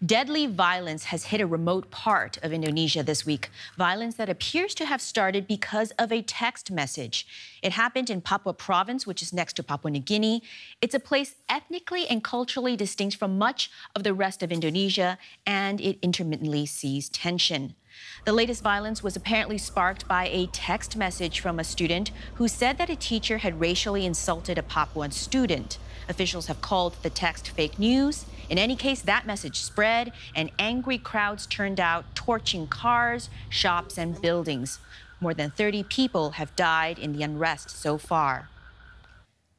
Deadly violence has hit a remote part of Indonesia this week. Violence that appears to have started because of a text message. It happened in Papua province, which is next to Papua New Guinea. It's a place ethnically and culturally distinct from much of the rest of Indonesia, and it intermittently sees tension. The latest violence was apparently sparked by a text message from a student who said that a teacher had racially insulted a Papuan student. Officials have called the text fake news. In any case, that message spread, and angry crowds turned out, torching cars, shops, and buildings. More than 30 people have died in the unrest so far.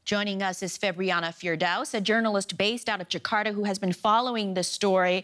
Joining us is Febriana Firdaus, a journalist based out of Jakarta who has been following this story.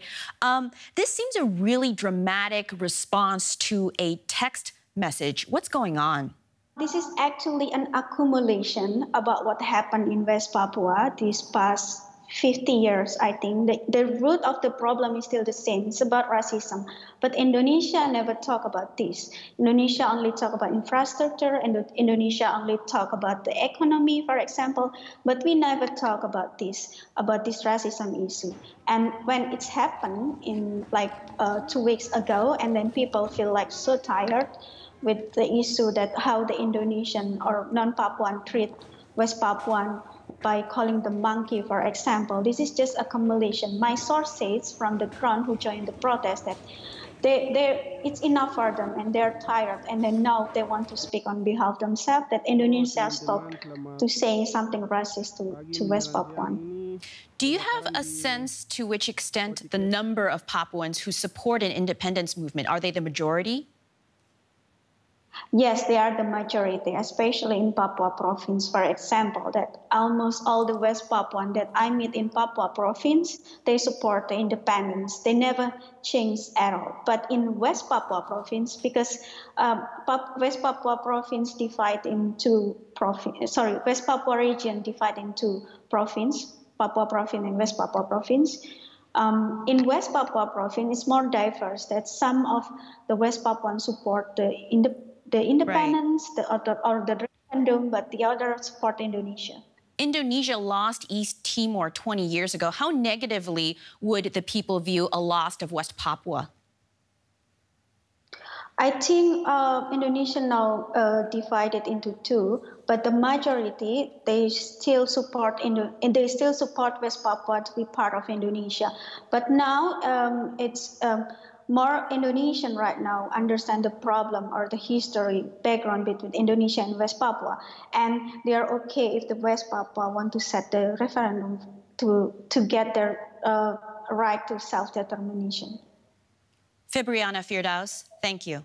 This seems a really dramatic response to a text message. What's going on? This is actually an accumulation about what happened in West Papua these past 50 years, I think. The root of the problem is still the same. It's about racism. But Indonesia never talk about this. Indonesia only talk about infrastructure, and Indonesia only talk about the economy, for example. But we never talk about this racism issue. And when it's happened in 2 weeks ago, and then people feel like so tired with the issue that how the Indonesian or non-Papuan treat West Papuan by calling them monkey, for example. This is just accumulation. My source says from the ground who joined the protest that it's enough for them and they're tired, and then now they want to speak on behalf of themselves, that Indonesia stopped to saying something racist to West Papuan. Do you have a sense to which extent the number of Papuans who support an independence movement, are they the majority? Yes, they are the majority, especially in Papua province, for example, that almost all the West Papuan that I meet in Papua province, they support the independence. They never change at all. But in West Papua province, because West Papua province divide into West Papua region divide into province, Papua province and West Papua province. In West Papua province, it's more diverse, that some of the West Papuan support the independence, right, or the referendum, but the others support Indonesia. Indonesia lost East Timor 20 years ago. How negatively would the people view a loss of West Papua? I think Indonesia now divided into two, but the majority, they still support West Papua to be part of Indonesia. But now it's more Indonesian right now understand the problem or the history background between Indonesia and West Papua, and they are okay if the West Papua want to set the referendum to get their right to self-determination. Febriana Firdaus, thank you.